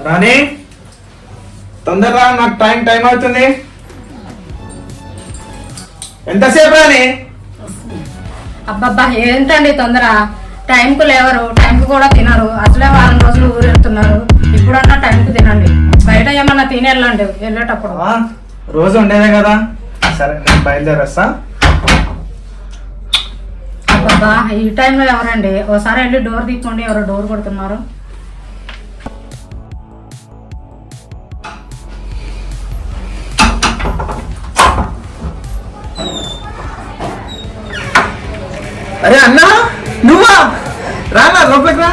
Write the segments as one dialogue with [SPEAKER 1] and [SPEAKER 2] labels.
[SPEAKER 1] రాణి తొందరగా నాకు టైం అవుతుంది. ఎంతసేపు రాణి?
[SPEAKER 2] అబ్బబ్బా ఏంటండి తొందర? టైంకు లేవరు, టైంకు కూడా తినరు. అసలే వారం రోజులు ఊరు వెళ్తున్నారు. ఇప్పుడన్నా టైంకు తినండి. బయట ఏమన్నా తినేళ్ళండి వెళ్ళేటప్పుడు.
[SPEAKER 1] రోజు ఉండేదే కదా. సరే నేను బయలుదేరేస్తా.
[SPEAKER 2] అబ్బబ్బా ఈ టైంలో ఎవరండి? ఒకసారి వెళ్ళి డోర్ తీసుకోండి, ఎవరో డోర్ కొడుతున్నారు.
[SPEAKER 1] అరే అన్నా, నువ్వా? రానా లోపలికి రా.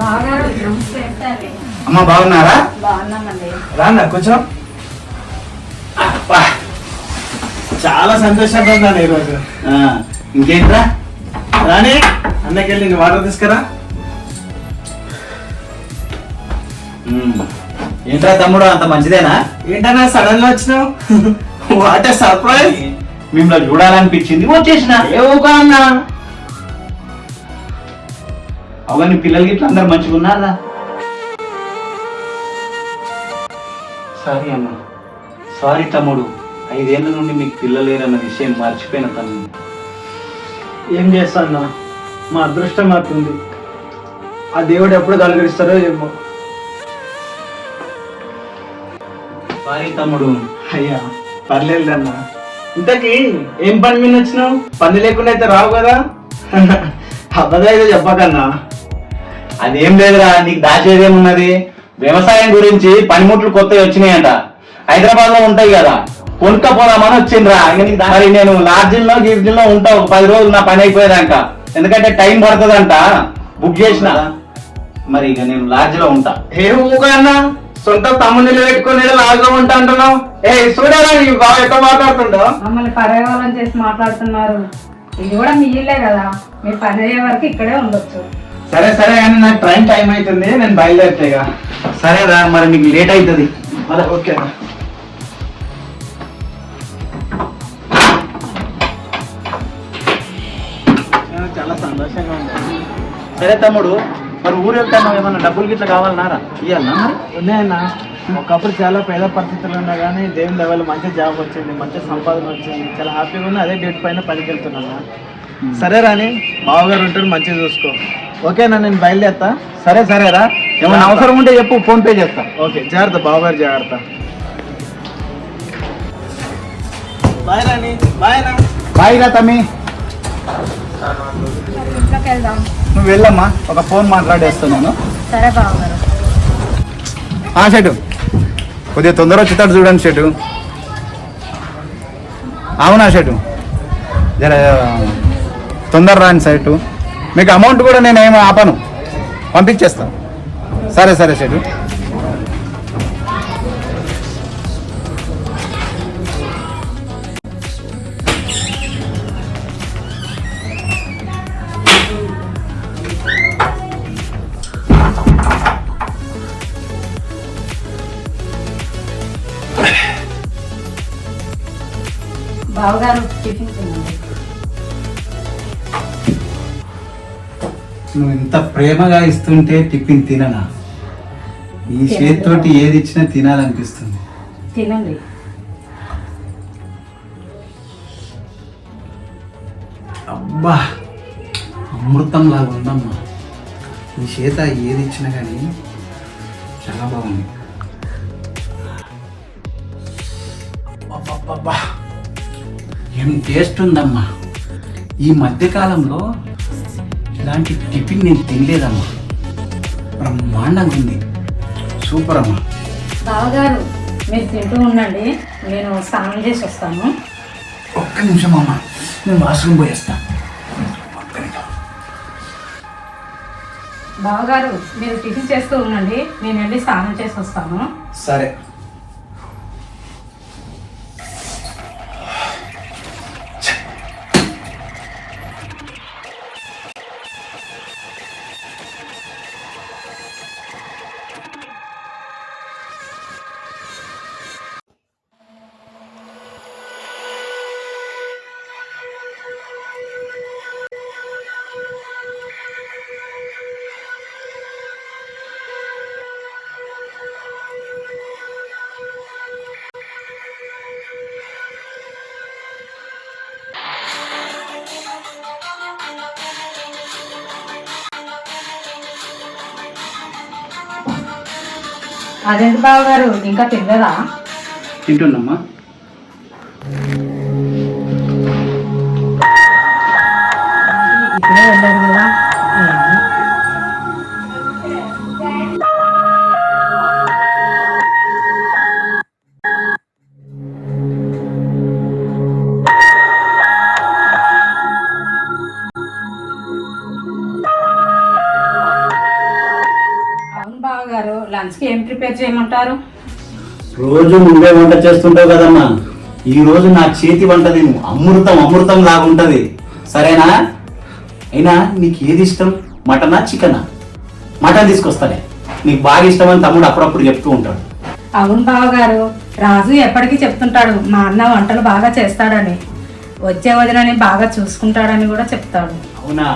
[SPEAKER 2] బాగారు నమస్తే.
[SPEAKER 1] అమ్మ బాగున్నారా?
[SPEAKER 2] బాగున్నామండి.
[SPEAKER 1] రానా కొంచెం. చాలా సంతోషంగా ఉన్నాను ఈరోజు. ఇంకేంట్రా రాణి, అన్నకెళ్ళి నీ వాటర్ తీసుకురా.
[SPEAKER 3] ఏంట్రా తమ్ముడు, అంత మంచిదేనా?
[SPEAKER 1] ఏంటన్నా సడన్ గా వచ్చినావు? What a surprise.
[SPEAKER 3] మిమ్మల్ని చూడాలనిపించింది వచ్చేసిన.
[SPEAKER 1] ఏవోగా అన్నా.
[SPEAKER 3] అవన్నీ పిల్లలకి ఇట్లా అందరు మంచిగా ఉన్నారా? సారీ అమ్మ, సారీ తమ్ముడు. 5 ఏళ్ళ నుండి మీకు పిల్లలు లేరన్న విషయం మర్చిపోయిన తమ్ముడు.
[SPEAKER 1] ఏం చేస్తాన్నా, మా అదృష్టం మారుతుంది. ఆ దేవుడు ఎప్పుడు కలగరిస్తారో ఏమో.
[SPEAKER 3] సారీ తమ్ముడు.
[SPEAKER 1] అయ్యా పర్లేదన్నా. ఇంతకీ ఏం పని మీద వచ్చినావు? పని లేకుండా అయితే రావు కదా. అబద్ధం అయితే చెప్పకన్నా.
[SPEAKER 3] అదేం లేదురా, నీకు దాచేదేమున్నది? వ్యవసాయం గురించి పనిముట్లు కొత్తవి వచ్చినాయంట, హైదరాబాద్ లో ఉంటాయి కదా, కొనుక్కపోదామని వచ్చిండ్రా. మరి నేను లాడ్జిల్లో గిర్జిల్లో ఉంటా ఒక 10 రోజులు నా పని అయిపోయేదాక. ఎందుకంటే టైం పడుతుందంట, బుక్ చేసిన. మరి ఇక నేను లాడ్జిలో ఉంటా.
[SPEAKER 1] ఏం ఊగా అన్నా, సొంత తమ్ముని పెట్టుకుని లాగా ఉంటా అంటున్నావు. ఏ చూడాలా నీ బాగా ఎక్కడ మాట్లాడుతుండో.
[SPEAKER 2] మమ్మల్ని పర్యావరణం చేసి మాట్లాడుతున్నారు. ఇది కూడా మీ ఇల్లే కదా, మీ పని అయ్యే వరకు ఇక్కడే ఉండొచ్చు.
[SPEAKER 1] సరే సరే కానీ నాకు ట్రైన్ టైం అవుతుంది, నేను బయలుదేరుతాయిగా.
[SPEAKER 3] సరేరా, మరి మీకు లేట్ అవుతుంది.
[SPEAKER 1] అదే ఓకేనా. చాలా సంతోషంగా ఉంది.
[SPEAKER 3] సరే తమ్ముడు, మరి ఊరు వెళ్తాను, ఏమన్నా డబ్బులు గిట్లా కావాలన్నారా? ఇవ్వాలన్నా?
[SPEAKER 1] ఉన్నాయన్నా. ఒకప్పుడు చాలా పేద పరిస్థితులు ఉన్నా కానీ దేవుని లెవెల్ మంచి జాబ్ వచ్చింది, మంచి సంపాదన వచ్చింది, చాలా హ్యాపీగా ఉంది. అదే డ్యూటీ పైన పనికి వెళ్తున్నా. సరే రాని, బావగారు ఉంటాడు, మంచిగా చూసుకో. ఓకేనా, నేను బయలుదేరుతా.
[SPEAKER 3] సరే సరేరా, ఏమైనా అవసరం ఉంటే చెప్పు, ఫోన్ పే చేస్తా.
[SPEAKER 1] ఓకే, జాగ్రత్త బావగారు, జాగ్రత్త. బాయ్ రాని. బాయ్ రా.
[SPEAKER 3] బాయ్ రా తమ్మి.
[SPEAKER 2] ఇంట్లోకి వెళ్దాం.
[SPEAKER 3] నువ్వు వెళ్ళమ్మా, ఒక ఫోన్ మాట్లాడేస్తున్నాను.
[SPEAKER 2] సరే బావగారు.
[SPEAKER 3] షెటు కొద్దిగా తొందర వచ్చేటట్టు చూడండి షెటు. అవునా షెటు, జర తొందర రాని సైటు. మీకు అమౌంట్ కూడా నేను ఏమో ఆపను, పంపించేస్తాను. సరే సరే షెటు.
[SPEAKER 2] బావగారు టిఫిన్ తినండి.
[SPEAKER 3] నువ్వు ఇంత ప్రేమగా ఇస్తుంటే టిఫిన్ తిననా? ఈ చేతితోటి ఏది ఇచ్చినా తినాలనిపిస్తుంది.
[SPEAKER 2] తినండి.
[SPEAKER 3] అబ్బా, అమృతం లాగా ఉందమ్మా. ఈ చేత ఏది ఇచ్చినా కానీ చాలా బాగుంది. అబ్బబ్బబ్బా, ఏం టేస్ట్ ఉందమ్మా. ఈ మధ్యకాలంలో ఇలాంటి టిఫిన్ నేను తినలేదమ్మా. బ్రహ్మాండంగా ఉంది, సూపర్ అమ్మా.
[SPEAKER 2] బావగారు మీరు తింటూ ఉండండి, నేను స్నానం చేసి వస్తాను.
[SPEAKER 3] ఒక్క నిమిషం అమ్మా, నేను వాష్రూమ్ పోయేస్తా.
[SPEAKER 2] బావగారు మీరు టిఫిన్ చేస్తూ ఉండండి, నేను వెళ్ళి స్నానం చేసి వస్తాను.
[SPEAKER 3] సరే.
[SPEAKER 2] అదేంటి బావగారు ఇంకా తినలేదా?
[SPEAKER 3] తింటున్నమ్మా.
[SPEAKER 2] ఇప్పుడే వెళ్ళారు కదా. ఏమో. అవును బావగారు, లంచ్కి ఏం ప్రిపేర్ చేయమంటారు?
[SPEAKER 3] రోజు నువ్వే వంట చేస్తుంటావు కదమ్మా, ఈ రోజు నా చేతి వంట తిను. అమృతం అమృతం లాగుంటది, సరేనా? అయినా నీకు ఏది ఇష్టం, మటనా చికెనా? మటన్ తీసుకొస్తానే, నీకు బాగా ఇష్టమని తమ్ముడు అప్పుడప్పుడు చెప్తూ ఉంటాడు.
[SPEAKER 2] అవును బావగారు, రాజు ఎప్పటికీ చెప్తుంటాడు మా అన్న వంటలు బాగా చేస్తాడని, వచ్చే వదినని బాగా చూసుకుంటాడని కూడా చెప్తాడు.
[SPEAKER 3] అవునా?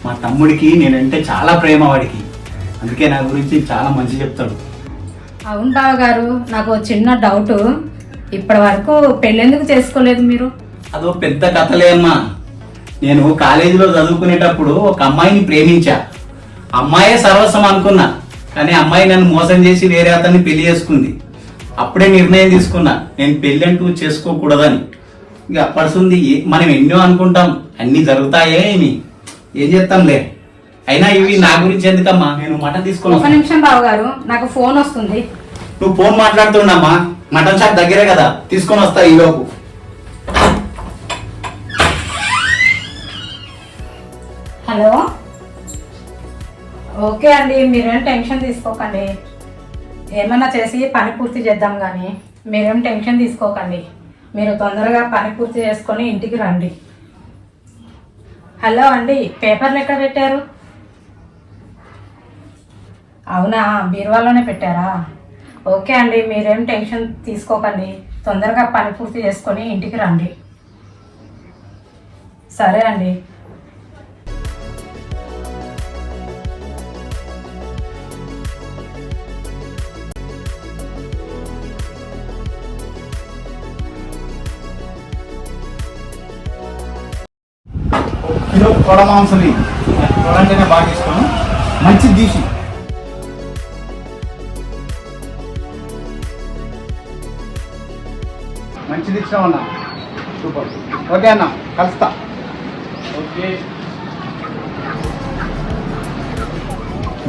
[SPEAKER 3] మా తమ్ముడికి నేనంటే చాలా ప్రేమ వాడికి, అందుకే నా గురించి చాలా మంచి చెప్తాడు.
[SPEAKER 2] అవును బావగారు, నాకు ఓ చిన్న డౌట్. ఇప్పటి వరకు పెళ్ళెందుకు చేసుకోలేదు మీరు?
[SPEAKER 3] అదో పెద్ద కథలే అమ్మా. నేను కాలేజీలో చదువుకునేటప్పుడు ఒక అమ్మాయిని ప్రేమించా. అమ్మాయే సర్వస్వం అనుకున్నా, కానీ అమ్మాయి నన్ను మోసం చేసి వేరే అతన్ని పెళ్లి చేసుకుంది. అప్పుడే నిర్ణయం తీసుకున్నా నేను పెళ్ళి అంటూ చేసుకోకూడదని. ఇక అప్పటిసుంది మనం ఎన్నో అనుకుంటాం, అన్ని జరుగుతాయే ఏం చేస్తాంలే. అయినా ఇవి నా గురించి ఎందుకమ్మా, నేను మటన్
[SPEAKER 2] ఒక
[SPEAKER 3] తీసుకున్నా.
[SPEAKER 2] నిమిషం బావగారు, నాకు ఫోన్ వస్తుంది.
[SPEAKER 3] నువ్వు ఫోన్ మాట్లాడుతున్నామ్మా, మటన్ షాప్ దగ్గరే కదా, తీసుకొని వస్తా ఈలోపు.
[SPEAKER 2] హలో. ఓకే అండి, మీరేం టెన్షన్ తీసుకోకండి. ఏమన్నా చేసి పని పూర్తి చేద్దాం కానీ మీరేం టెన్షన్ తీసుకోకండి. మీరు తొందరగా పని పూర్తి చేసుకొని ఇంటికి రండి. హలో అండి, పేపర్లు ఎక్కడ పెట్టారు? అవునా, బీరువాలోనే పెట్టారా? ఓకే అండి, మీరేం టెన్షన్ తీసుకోకండి. తొందరగా పని పూర్తి చేసుకొని ఇంటికి రండి. సరే అండి.
[SPEAKER 3] కిలో కొడ మాంసం, కొడ అంటేనే బాగా ఇష్టం, మంచిది తీసి. మంచిది ఇష్టం అన్న, సూపర్. ఓకే అన్న, కలుస్తా. ఓకే.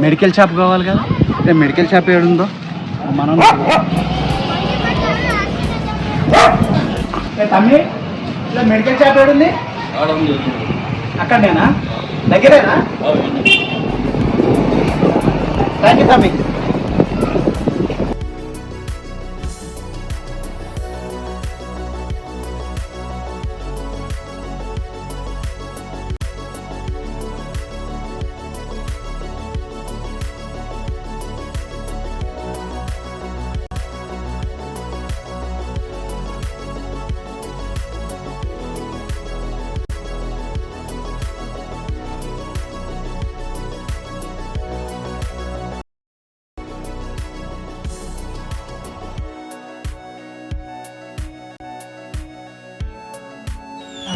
[SPEAKER 3] మెడికల్ షాప్ కావాలి కదా, మెడికల్ షాప్ ఏడుందో మనం. తమ్మి, ఇలా మెడికల్ షాప్ ఏడుంది? అక్కడనేనా, దగ్గరేనా? థ్యాంక్ యూ తమ్మి.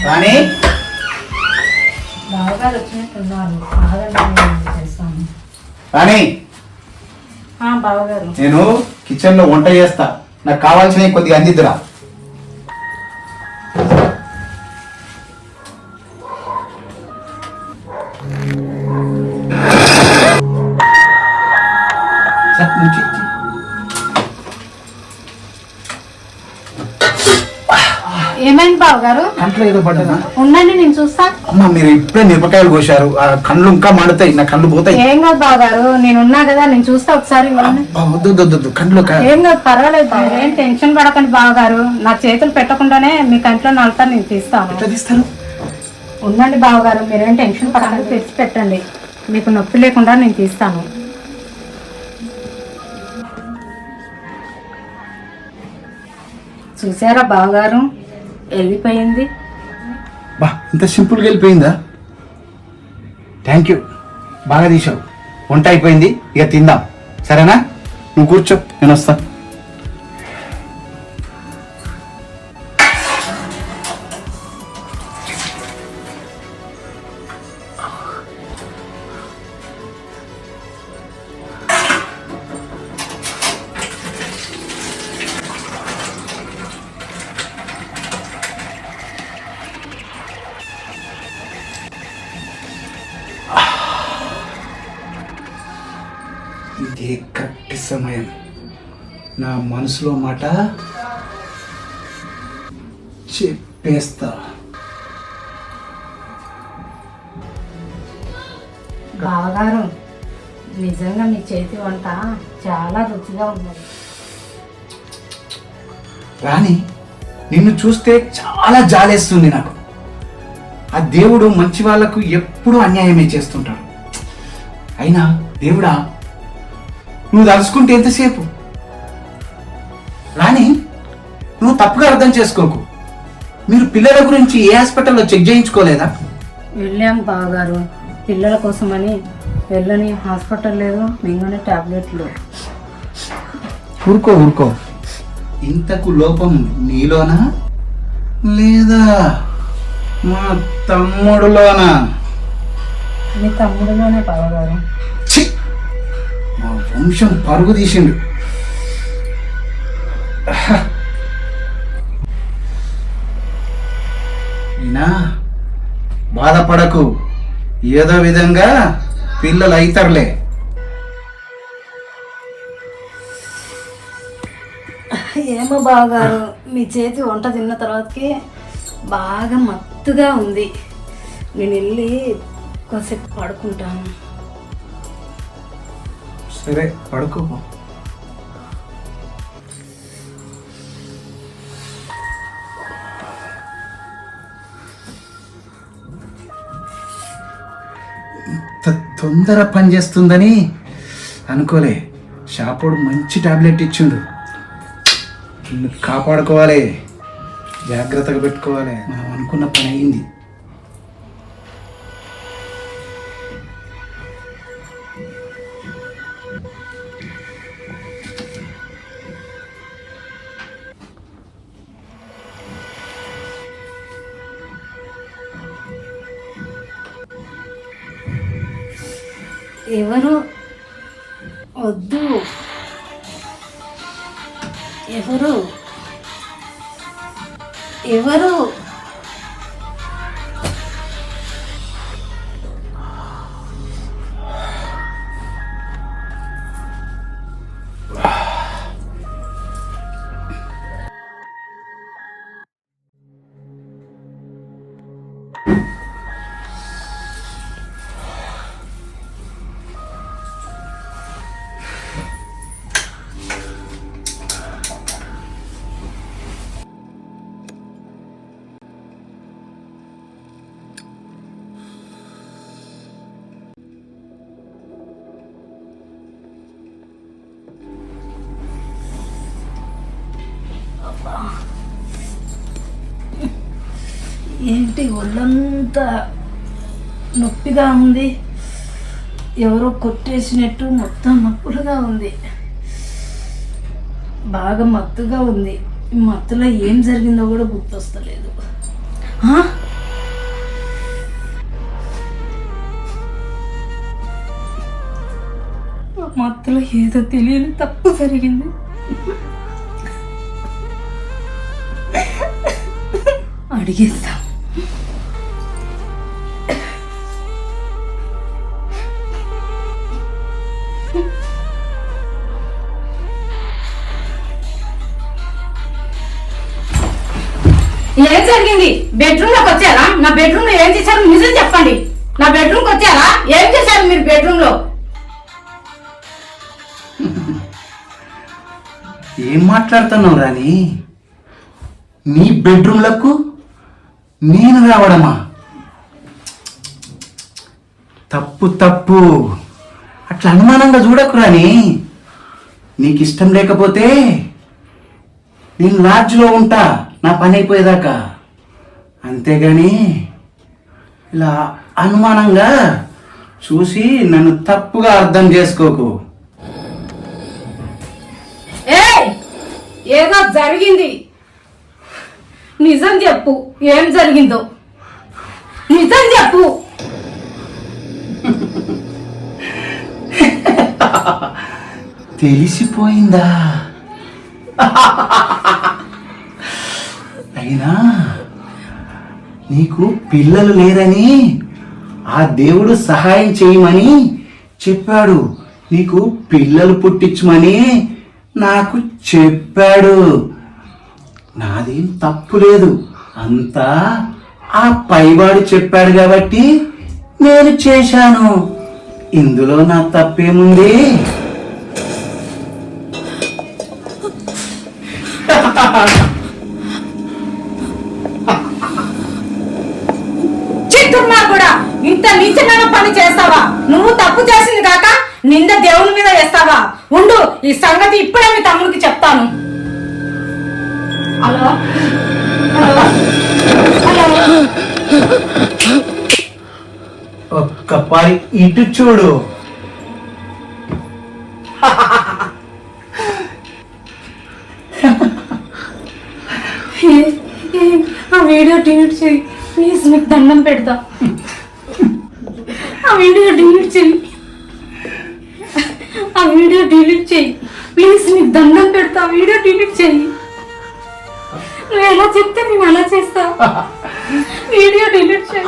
[SPEAKER 3] రాణి,
[SPEAKER 2] బావగారు వచ్చినట్టున్నారు, ఆగండి చేస్తాను.
[SPEAKER 3] రాణి,
[SPEAKER 2] బావగారు,
[SPEAKER 3] నేను కిచెన్ లో వంట చేస్తా, నాకు కావాల్సినవి కొద్దిగా అందిద్దురా.
[SPEAKER 2] ఏమైంది బావగారు?
[SPEAKER 3] కంట్లో ఏదో పడ్డదా?
[SPEAKER 2] ఉండండి, నేను చూస్తా.
[SPEAKER 3] అమ్మా, మీరు ఇప్పుడే మిరపకాయలు కోశారు, ఆ కళ్ళు ఇంకా మండుతాయి, నా కళ్ళు పోతాయి.
[SPEAKER 2] ఏం కాదు బావగారు, నేను ఉన్నా కదా, నేను చూస్తా ఒకసారి.
[SPEAKER 3] వద్దు కంట్లో
[SPEAKER 2] ఏం కాదు, పర్వాలేదు, ఏం టెన్షన్ పడకండి బావగారు. నా చేతులు పెట్టకుండానే మీ కంట్లో నలుతా నేను తీస్తాను.
[SPEAKER 3] ఎట్లా తీస్తారు?
[SPEAKER 2] ఉండండి బావగారు, మీరేం టెన్షన్ పడకండి, తెచ్చి పెట్టండి, మీకు నొప్పి లేకుండా నేను తీస్తాను. చూసారా బావగారు, వెళ్ళిపోయింది.
[SPEAKER 3] బా, ఇంత సింపుల్గా వెళ్ళిపోయిందా? థ్యాంక్ యూ, బాగా తీసావు. వంట అయిపోయింది, ఇక తిందాం, సరేనా? నువ్వు కూర్చో, నేను వస్తా.
[SPEAKER 4] ఇదే కరెక్ట్ సమయం. నా మనసులో మాట చెప్పేస్తా.
[SPEAKER 2] బావగారు, నిజంగా మీ చేతి వంట చాలా రుచిగా ఉన్నది.
[SPEAKER 4] రాణి, నిన్ను చూస్తే చాలా జాలేస్తుంది నాకు. ఆ దేవుడు మంచి వాళ్లకు ఎప్పుడూ అన్యాయమే చేస్తుంటాడు. అయినా దేవుడా, నువ్వు తలుచుకుంటే ఎంతసేపు? రాణి, నువ్వు తప్పుగా అర్థం చేసుకోకు. మీరు పిల్లల గురించి ఏ హాస్పిటల్లో చెక్ చేయించుకోలేదా?
[SPEAKER 2] వెళ్ళాం బావగారు, పిల్లల కోసమని. వెళ్ళని హాస్పిటల్ లేదు, మింగని టాబ్లెట్లు.
[SPEAKER 4] ఊరుకో. ఇంతకు లోపం నీలోనా లేదా మా తమ్ముడులోనా?
[SPEAKER 2] మీ తమ్ముడిలోనే బావగారు.
[SPEAKER 4] ఛీ! మా వంశం పరుగు తీసిండు. అయినా బాధపడకు, ఏదో విధంగా పిల్లలు అయితరులే.
[SPEAKER 2] ఏమో బావగారు, మీ చేతి వంట తిన్న తర్వాతకి బాగా మత్తుగా ఉంది. నేను వెళ్ళి కాసేపు పడుకుంటాను.
[SPEAKER 4] సరే, పడుకో. ఇంత తొందర పనిచేస్తుందని అనుకోలే. షాపోడు మంచి టాబ్లెట్ ఇచ్చిండు. నిన్ను కాపాడుకోవాలి, జాగ్రత్తగా పెట్టుకోవాలి. మనం అనుకున్న పని అయింది.
[SPEAKER 2] ఎవరు వద్దు, ఎవరు ఎవరు ఏంటి ఒళ్ళంతా నొప్పిగా ఉంది, ఎవరో కొట్టేసినట్టు మొత్తం నొప్పులుగా ఉంది, బాగా మత్తుగా ఉంది. ఈ మత్తులో ఏం జరిగిందో కూడా గుర్తొస్తలేదు. మత్తులో ఏదో తెలియని తప్పు జరిగింది. అడిగేస్తాం. ఏం జరిగింది? బెడ్రూమ్ లోకి వచ్చారా? నా బెడ్రూమ్ లో ఏం చేశారు నిజం చెప్పండి. నా బెడ్రూమ్ కి వచ్చారా? ఏం చేశారు మీరు బెడ్రూమ్ లో?
[SPEAKER 4] ఏం మాట్లాడుతున్నావు రాని? నీ బెడ్రూమ్లకు నేను రావడమా? తప్పు. అట్లా అనుమానంగా చూడకు రాని. నీకు ఇష్టం లేకపోతే నేను లాడ్జ్లో ఉంటా, నా పని అయిపోయేదాకా. అంతేగాని ఇలా అనుమానంగా చూసి నన్ను తప్పుగా అర్థం చేసుకోకు.
[SPEAKER 2] ఏదో జరిగింది, నిజం చెప్పు. ఏం జరిగిందో నిజం చెప్పు.
[SPEAKER 4] తెలిసిపోయిందా? అయినా నీకు పిల్లలు లేరని ఆ దేవుడు సహాయం చేయమని చెప్పాడు. నీకు పిల్లలు పుట్టించమని నాకు చెప్పాడు. నాదేం తప్పు లేదు, అంతా ఆ పైవాడు చెప్పాడు కాబట్టి నేను చేశాను. ఇందులో నా తప్పేముంది?
[SPEAKER 2] చిత్తున్నా కూడా ఇంత నీచమైన పని చేస్తావా? నువ్వు తప్పు చేసింది కాక నింద దేవుని మీద వేస్తావా? ఉండు, ఈ సంగతి ఇప్పుడే మీ తమ్ముడికి చెప్తాను. హలో హలో హలో,
[SPEAKER 4] ఒక్కపారి ఇటు చూడు.
[SPEAKER 2] ఆ వీడియో డిలీట్ చేయి ప్లీజ్, నీకు దండం పెడతా. ఆ వీడియో డిలీట్ చేయి, ఆ వీడియో డిలీట్ చేయి ప్లీజ్, నీకు దండం పెడతా. ఆ వీడియో డిలీట్ చేయి. నువ్వు ఎలా చెప్తే నేను అలా చేస్తా. వీడియో డిలీట్ చేయి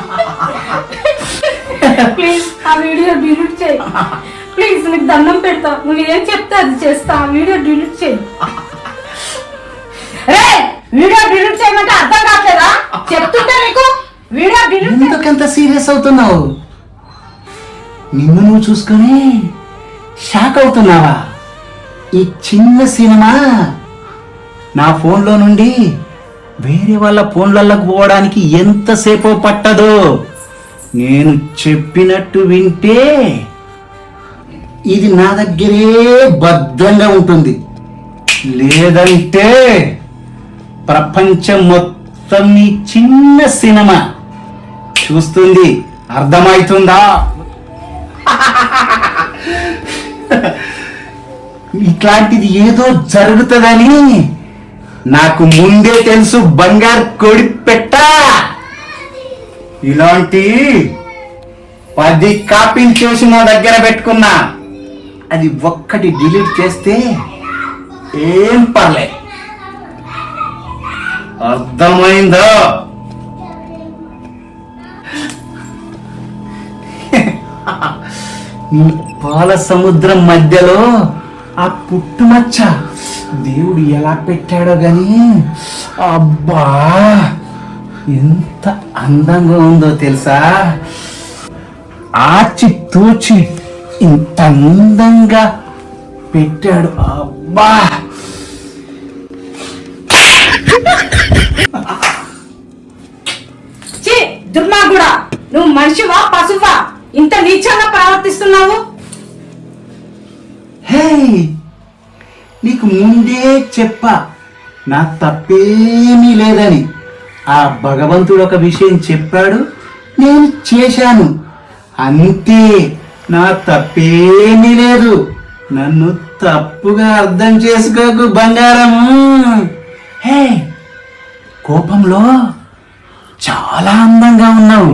[SPEAKER 2] ప్లీజ్, ఆ వీడియో డిలీట్ చేయి ప్లీజ్, నీకు దండం పెడతా. నువ్వు ఏం చెప్తే అది చేస్తా. ఆ వీడియో డిలీట్ చేయి. రే, వీడియో డిలీట్ చేయమంటే అర్థం కావట్లేదా? చెప్తుంటే నీకు వీడియో డిలీట్.
[SPEAKER 4] ఎందుకంత సీరియస్ అవుతున్నావు? నిన్ను నువ్వు చూసుకొని షాక్ అవుతున్నావా? ఈ చిన్న సినిమా నా ఫోన్లో నుండి వేరే వాళ్ళ ఫోన్లలోకి పోవడానికి ఎంతసేపో పట్టదో. నేను చెప్పినట్టు వింటే ఇది నా దగ్గరే భద్రంగా ఉంటుంది, లేదంటే ప్రపంచం మొత్తం ఈ చిన్న సినిమా చూస్తుంది. అర్థమవుతుందా? ఇట్లాంటిది ఏదో జరుగుతుందని నాకు ముందే తెలుసు. బంగారు కోడి పెట్ట. ఇలాంటి 10 కాపీలు చేసి నా దగ్గర పెట్టుకున్నా. అది ఒక్కటి డిలీట్ చేస్తే ఏం పర్లే. అర్థమైందా? నీ పాల సముద్రం మధ్యలో ఆ పుట్టుమచ్చ దేవుడు ఎలా పెట్టాడో గాని, అబ్బా ఎంత అందంగా ఉందో తెలుసా? ఆచి తూచి ఇంత అందంగా పెట్టాడు. అబ్బా,
[SPEAKER 2] దుర్మార్గుడా, నువ్వు మనిషివా పశువా? ఇంత నీచంగా ప్రవర్తిస్తున్నావు.
[SPEAKER 4] హే, నీకు ముందే చెప్పా నా తప్పేమీ లేదని. ఆ భగవంతుడు ఒక విషయం చెప్పాడు, నేను చేశాను అంతే. నా తప్పేమీ లేదు. నన్ను తప్పుగా అర్థం చేసుకోకు బంగారం. హే, కోపంలో చాలా అందంగా ఉన్నావు.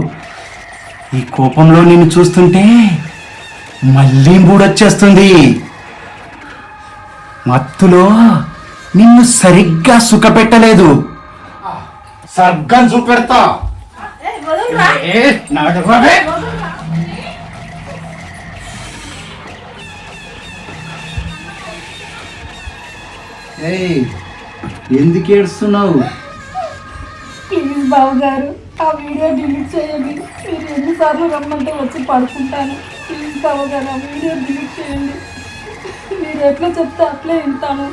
[SPEAKER 4] ఈ కోపంలో నిన్ను చూస్తుంటే మళ్ళీ మూడొచ్చేస్తుంది. మత్తులో నిన్ను సరిగ్గా సుఖపెట్టలేదు. సర్గం చూపెడతా. ఎందుకు ఏడుస్తున్నావు?
[SPEAKER 2] ప్లీజ్ బాబు గారు, ఆ వీడియో డిలీట్ చేయండి. మీరు ఎన్నిసార్లు రమ్మంటే వచ్చి పడుకుంటాను. ప్లీజ్ బాబు గారు, ఆ వీడియో డిలీట్ చేయండి. మీరు ఎట్లా చెప్తే అట్లే వింటాను.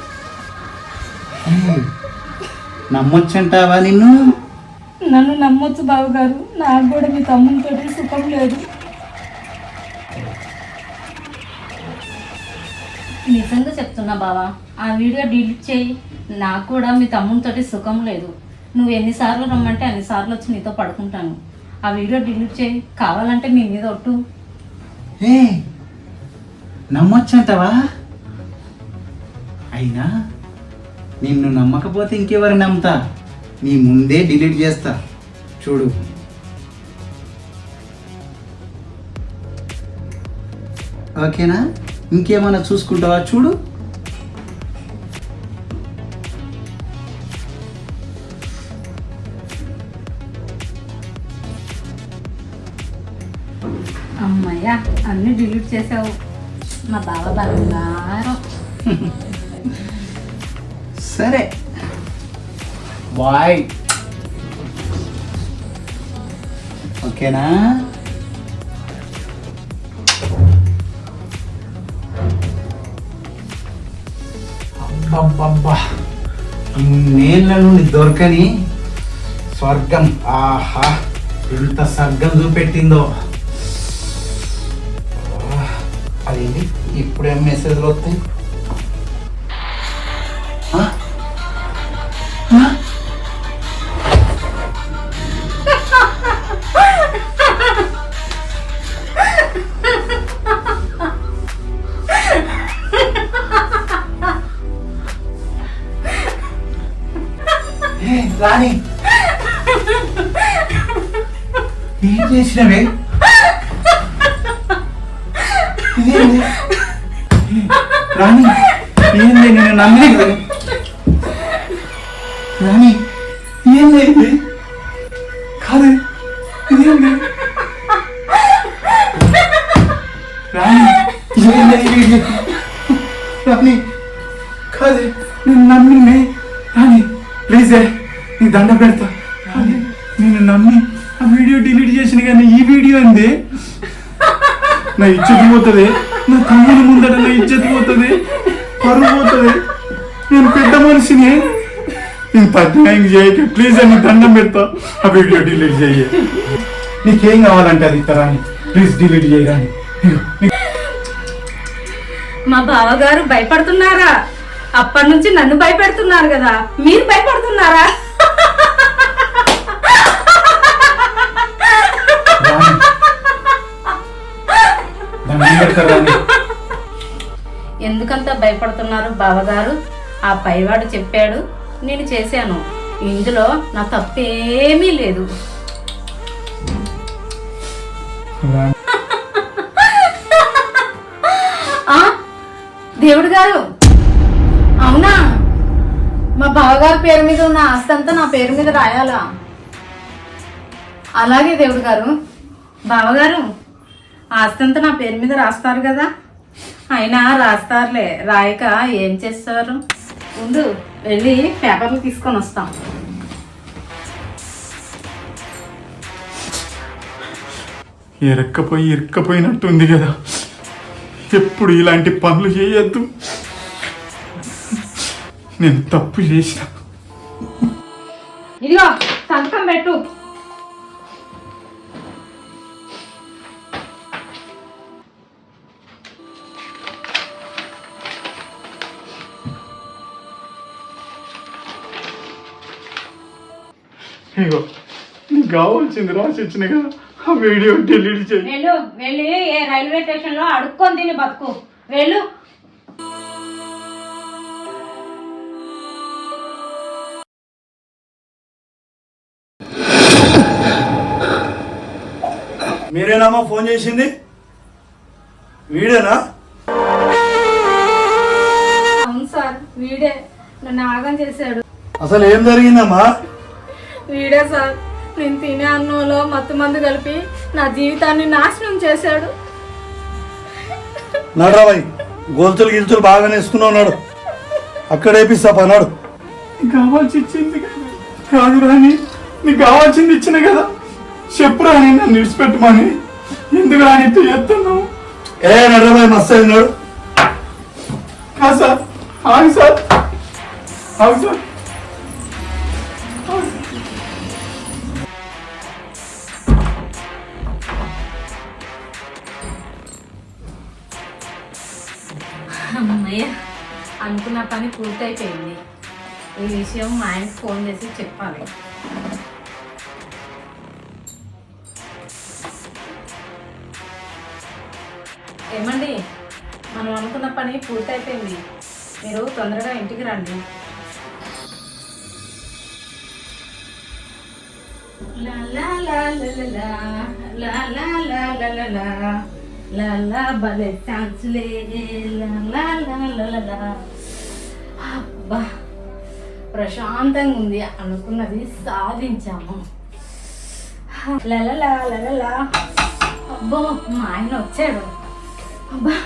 [SPEAKER 4] నమ్మొచ్చంటావా నిన్ను?
[SPEAKER 2] నన్ను నమ్మొచ్చు బాబు గారు. నాకు కూడా మీ తమ్మునితో సుఖం లేదు. నిజంగా చెప్తున్నా బావా, ఆ వీడియో డిలీట్ చేయి. నాకు కూడా మీ తమ్మునితోటి సుఖం లేదు. నువ్వు ఎన్నిసార్లు రమ్మంటే అన్నిసార్లు వచ్చి నీతో పడుకుంటాను. ఆ వీడియో డిలీట్ చేయి. కావాలంటే మీ మీద ఒట్టు.
[SPEAKER 4] నమ్మొచ్చంటావా? అయినా నిన్ను నమ్మకపోతే ఇంకెవరు నమ్ముతా? నీ ముందే డిలీట్ చేస్తా చూడు. ఓకేనా? ఇంకేమైనా చూసుకుంటావా చూడు.
[SPEAKER 2] అమ్మయ్యా, అన్నీ డిలీట్ చేసావు. మా బావ బంగారం.
[SPEAKER 4] సరే బాయ్. ఓకేనా? అబ్బబ్బబ్బా, ఇన్నేళ్ళ నుండి దొరకని స్వర్గం. ఆహా, ఎంత స్వర్గం చూపెట్టిందో. అదేంటి ఇప్పుడేం మెసేజ్లు వస్తాయి? ఆ? ఆ? రాణి, ఏం చేసినవే? ఇదేంది? రాణి, ఏంది? నేను నమ్మినే కదా. రాణి, ఏంది ఇది? కాదు, ఇదేంది? రాణి, ఏంది ఇది? రాణి, కాదు, నేను నమ్మినే. రాణి ప్లీజ్, నీ దండ పెడతా. రాణి, నేను నమ్మి ఆ వీడియో డిలీట్ చేసిన, కానీ ఈ వీడియో అంది. నా ఇజ్జత్ పోతుంది, నా తమ్ముని ముందట నా ఇజ్జత్ పోతుంది, పరువు పోతుంది. నేను పెద్ద మనిషిని, నేను పద్నాయం చేయక ప్లీజ్ అని దండం పెడతా. ఆ వీడియో డిలీట్ చేయ. నీకేం కావాలంటే అది ఇస్తారాని, ప్లీజ్ డిలీట్ చేయరాని.
[SPEAKER 2] మా బావగారు భయపడుతున్నారా? అప్పటి నుంచి నన్ను భయపెడుతున్నారు కదా, మీరు భయపడుతున్నారా? ఎందుకంత భయపడుతున్నారు బావగారు? ఆ పైవాడు చెప్పాడు, నేను చేశాను. ఇందులో నా తప్పేమీ లేదు. దేవుడు గారు, అవునా? మా బావగారి పేరు మీద ఉన్న ఆస్తి అంతా నా పేరు మీద రాయాలా? అలాగే దేవుడు గారు. బావగారు, ఆస్తి అంతా నా పేరు మీద రాస్తారు కదా? అయినా రాస్తారులే, రాయక ఏం చేస్తారు? ముందు వెళ్ళి పేపర్లు తీసుకొని వస్తాం.
[SPEAKER 5] ఇరక్కపోయినట్టుంది కదా. ఎప్పుడు ఇలాంటి పనులు చేయొద్దు. నేను తప్పు చేసిన.
[SPEAKER 2] ఇదిగో సంతకం పెట్టు.
[SPEAKER 5] ఇగో నీకు కావాల్సింది రాసి ఇచ్చిన కదా, ఆ వీడియో డిలీట్ చేయి.
[SPEAKER 2] వెళ్ళు, వెళ్ళి ఏ రైల్వే స్టేషన్ లో అడుక్కొని తిని బతుకు. వెళ్ళు.
[SPEAKER 6] మీరేనామా ఫోన్ చేసింది? వీడేనా?
[SPEAKER 2] అవును సార్, వీడే నన్ను ఆగం చేశాడు.
[SPEAKER 6] అసలు ఏం జరిగిందమ్మా?
[SPEAKER 2] వీడే సార్, నేను తినే అన్నంలో మత్తు మందు కలిపి నా జీవితాన్ని నాశనం చేశాడు.
[SPEAKER 6] నడరాబాయ్, గొలుసులు గిలుచులు బాగా నేసుకున్నాడు. అక్కడ వేపిస్తా పన్నాడు.
[SPEAKER 5] నీకు కావాల్సి ఇచ్చింది కాదు రాని, నీకు కావాల్సింది ఇచ్చిన కదా. చెప్పు రాని, నన్ను విడిచిపెట్టమని. ఎందుకు రాని చేస్తున్నావు?
[SPEAKER 6] ఏ నడరాబాయ్, మస్తు అయినాడు.
[SPEAKER 5] కాదు సార్, ఆగు సార్, ఆగు సార్.
[SPEAKER 2] అమ్మయ్య, అనుకున్న పని పూర్తయిపోయింది. ఈ విషయం మా ఆయనకు ఫోన్ చేసి చెప్పాలి. ఏమండి, మనం అనుకున్న పని పూర్తయిపోయింది. మీరు తొందరగా ఇంటికి రండి. లా లా లా లా లా లా లా లా లా లా లా లా లా భలే ఛాన్స్లే లా లా లా లా లా లా. అబ్బా, ప్రశాంతంగా ఉంది. అనుకున్నది సాధించాము. లా లా లా లా లా లా. అబ్బో, మా ఆయన వచ్చాడు. అబ్బా,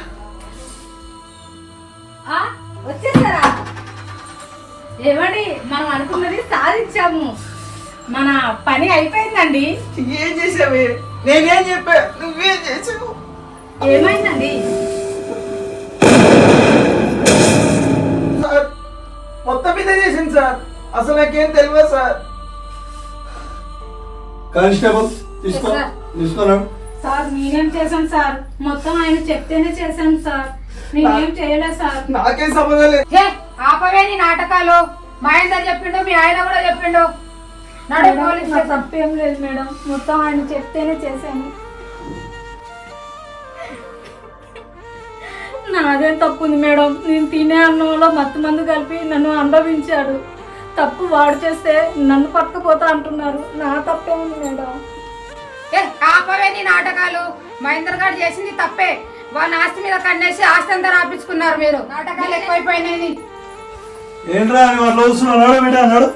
[SPEAKER 2] వచ్చేసారా? ఏమండి, మనం అనుకున్నది సాధించాము. మన పని అయిపోయిందండి.
[SPEAKER 1] ఏం చేసావే? నేనేం చెప్పా, నువ్వేం చేసావు?
[SPEAKER 2] ఏమైందండి?
[SPEAKER 1] సార్ మొత్తం మీద చేసింది సార్. అసలు నాకేం తెలియదు సార్.
[SPEAKER 6] కానిస్టేబుల్ తీసుకో,
[SPEAKER 2] Yes, sir.
[SPEAKER 6] తీసుకున్నాం.
[SPEAKER 2] సార్ నేనేం చేశాను సార్? మొత్తం ఆయన చెప్తేనే చేశాను సార్. నేనేం చేయలేదు సార్.
[SPEAKER 1] నాకేం సంబంధం లేదు.
[SPEAKER 7] ఆపవే నీ నాటకాలు. మహేందర్ చెప్పిండు, మీ ఆయన కూడా చెప్పిండు. నడు పోలీస్
[SPEAKER 2] నా తప్పేం లేదు మేడం, మొత్తం ఆయన చెప్తేనే చేశాను. నాదేం తప్పుంది మేడం? నేను తినే అన్నంలో మత్తు మందు కలిపి నన్ను అనుభవించాడు. తప్పు వాడు చేస్తే నన్ను పట్టుకుపోతా అంటున్నారు. నా తప్పేముంది మేడం?
[SPEAKER 7] ఆపవే నీ నాటకాలు. మహేందర్ గారు చేసింది తప్పే. వాళ్ళ ఆస్తి మీద కన్నేసి ఆస్తి అంతా రాపించుకున్నారు మీరు. నాటకాలు ఎక్కువైపోయినాయి.
[SPEAKER 6] ఏంట్రా అని వాళ్ళు వస్తున్నాడు, నాడు బిడ్డ, నాడు.